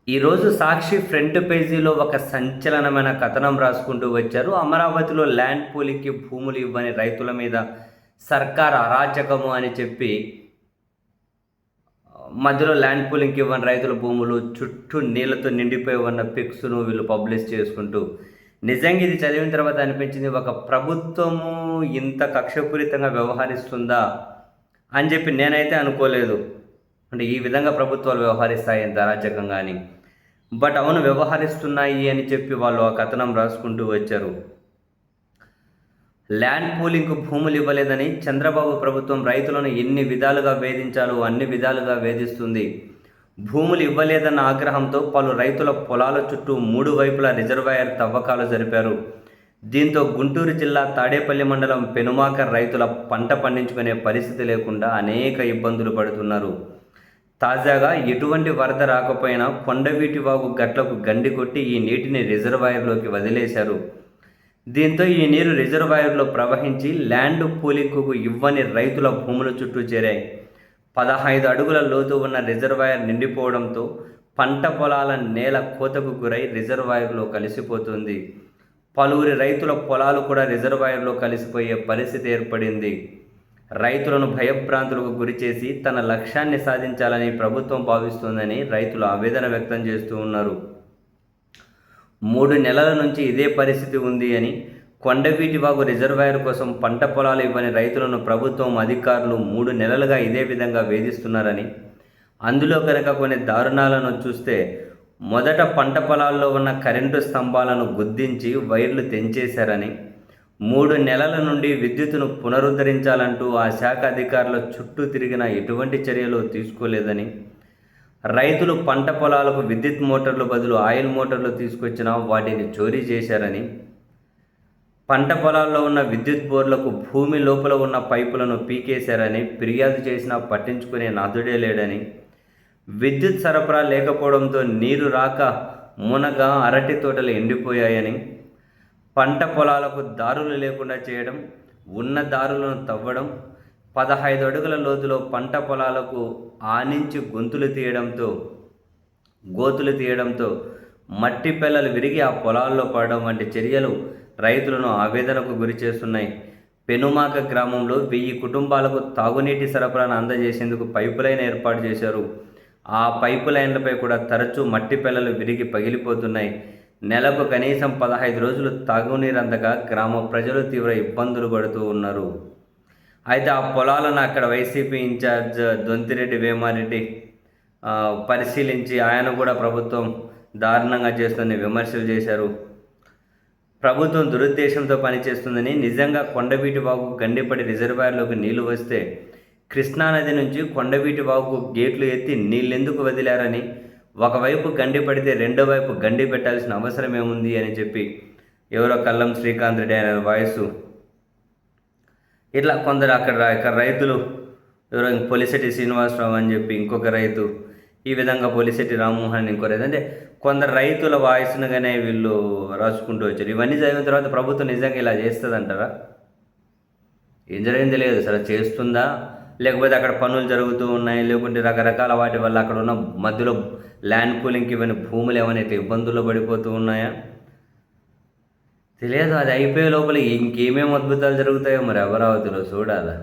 ఈరోజు సాక్షి ఫ్రంట్ పేజీలో ఒక సంచలనమైన కథనం రాసుకుంటూ వచ్చారు. అమరావతిలో ల్యాండ్ పూలింగ్‌కి భూములు ఇవ్వని రైతుల మీద సర్కార్ అరాచకము అని చెప్పి మధ్యలో ల్యాండ్ పూలింగ్‌కి ఇవ్వని రైతుల భూములు చుట్టూ నీళ్లతో నిండిపోయి ఉన్న పిక్స్‌ను వీళ్ళు పబ్లిష్ చేసుకుంటూ నిజంగా ఇది చదివిన తర్వాత అనిపించింది, ఒక ప్రభుత్వము ఇంత కక్షపూరితంగా వ్యవహరిస్తుందా అని చెప్పి నేనైతే అనుకోలేదు. అంటే ఈ విధంగా ప్రభుత్వాలు వ్యవహరిస్తాయి ఇంత అరాచకంగా అని. బట్ అవును, వ్యవహరిస్తున్నాయి అని చెప్పి వాళ్ళు ఆ కథనం రాసుకుంటూ వచ్చారు. ల్యాండ్ పూలింగ్‌కు భూములు ఇవ్వలేదని చంద్రబాబు ప్రభుత్వం రైతులను ఎన్ని విధాలుగా వేధించాలో అన్ని విధాలుగా వేధిస్తుంది. భూములు ఇవ్వలేదన్న ఆగ్రహంతో పలు రైతుల పొలాల చుట్టూ 3 వైపులా రిజర్వాయర్ తవ్వకాలు జరిపారు. దీంతో గుంటూరు జిల్లా తాడేపల్లి మండలం పెనుమాక రైతుల పంట పండించుకునే పరిస్థితి లేకుండా అనేక ఇబ్బందులు పడుతున్నారు. తాజాగా ఎటువంటి వరద రాకపోయినా కొండవీటి వాగు గట్లకు గండి కొట్టి ఈ నీటిని రిజర్వాయర్లోకి వదిలేశారు. దీంతో ఈ నీరు రిజర్వాయర్లో ప్రవహించి ల్యాండ్ పూలింగ్‌కు ఇవ్వని రైతుల భూముల చుట్టూ చేరాయి. 15 అడుగుల లోతు ఉన్న రిజర్వాయర్ నిండిపోవడంతో పంట పొలాల నేల కోతకు గురై రిజర్వాయర్లో కలిసిపోతుంది. పలువురి రైతుల పొలాలు కూడా రిజర్వాయర్లో కలిసిపోయే పరిస్థితి ఏర్పడింది. రైతులను భయభ్రాంతులకు గురిచేసి తన లక్ష్యాన్ని సాధించాలని ప్రభుత్వం భావిస్తోందని రైతులు ఆవేదన వ్యక్తం చేస్తూ ఉన్నారు. 3 నెలల నుంచి ఇదే పరిస్థితి ఉంది అని, కొండవీటి వాగు రిజర్వాయర్ కోసం పంట పొలాలు ఇవ్వని రైతులను ప్రభుత్వం అధికారులు 3 నెలలుగా ఇదే విధంగా వేధిస్తున్నారని, అందులో కనుక కొన్ని దారుణాలను చూస్తే మొదట పంట పొలాల్లో ఉన్న కరెంటు స్తంభాలను గుద్దించి వైర్లు తెంచేశారని, 3 నెలల నుండి విద్యుత్తును పునరుద్ధరించాలంటూ ఆ శాఖ అధికారుల చుట్టూ తిరిగిన ఎటువంటి చర్యలు తీసుకోలేదని, రైతులు పంట పొలాలకు విద్యుత్ మోటార్లు బదులు ఆయిల్ మోటార్లు తీసుకొచ్చినా వాటిని చోరీ చేశారని, పంట పొలాల్లో ఉన్న విద్యుత్ బోర్లకు భూమి లోపల ఉన్న పైపులను పీకేశారని ఫిర్యాదు చేసినా పట్టించుకునే నాథుడే లేడని, విద్యుత్ సరఫరా లేకపోవడంతో నీరు రాక మునగ అరటి తోటలు ఎండిపోయాయని, పంట పొలాలకు దారులు లేకుండా చేయడం, ఉన్న దారులను తవ్వడం, 15 అడుగుల లోతులో పంట పొలాలకు ఆనించి గోతులు తీయడంతో మట్టి పెల్లలు విరిగి ఆ పొలాల్లో పడడం వంటి చర్యలు రైతులను ఆవేదనకు గురి చేస్తున్నాయి. పెనుమాక గ్రామంలో 1000 కుటుంబాలకు తాగునీటి సరఫరాను అందజేసేందుకు పైపు లైన్ ఏర్పాటు చేశారు. ఆ పైపు లైన్లపై కూడా తరచూ మట్టి పెల్లలు విరిగి పగిలిపోతున్నాయి. నెలకు కనీసం 15 రోజులు తాగునీరు అందక గ్రామ ప్రజలు తీవ్ర ఇబ్బందులు పడుతూ ఉన్నారు. అయితే ఆ పొలాలను అక్కడ వైసీపీ ఇన్ఛార్జ్ దొంతిరెడ్డి వేమారెడ్డి పరిశీలించి ఆయన కూడా ప్రభుత్వం దారుణంగా చేస్తుందని విమర్శలు చేశారు. ప్రభుత్వం దురుద్దేశంతో పనిచేస్తుందని, నిజంగా కొండవీటి వాగు గండిపడి రిజర్వాయర్లోకి నీళ్లు వస్తే కృష్ణానది నుంచి కొండవీటి వాగుకు గేట్లు ఎత్తి నీళ్ళెందుకు వదిలారని, ఒకవైపు గండి పడితే రెండో వైపు గండి పెట్టాల్సిన అవసరం ఏముంది అని చెప్పి ఎవరో కల్లం శ్రీకాంత్ రెడ్డి అనే వాయిస్, ఇట్లా కొందరు అక్కడ రైతులు, ఎవరో పొలిశెట్టి శ్రీనివాసరావు అని చెప్పి ఇంకొక రైతు, ఈ విధంగా పొలిశెట్టి రామ్మోహన్ ఇంకో రైతు, అంటే కొందరు రైతుల వాయిస్నుగానే వీళ్ళు రాసుకుంటూ వచ్చారు. ఇవన్నీ జరిగిన తర్వాత ప్రభుత్వం నిజంగా ఇలా చేస్తుందంటారా? ఏం జరిగింది లేదు, సరే చేస్తుందా, లేకపోతే అక్కడ పనులు జరుగుతూ ఉన్నాయి, లేకుంటే రకరకాల వాటి వల్ల అక్కడ ఉన్న మధ్యలో ల్యాండ్ పూలింగ్కి ఇవన్నీ భూములు ఏమైనా ఇబ్బందుల్లో పడిపోతూ ఉన్నాయా తెలియదు. అది అయిపోయే లోపల ఇంకేమేమి అద్భుతాలు జరుగుతాయో మరి అమరావతిలో చూడాలా.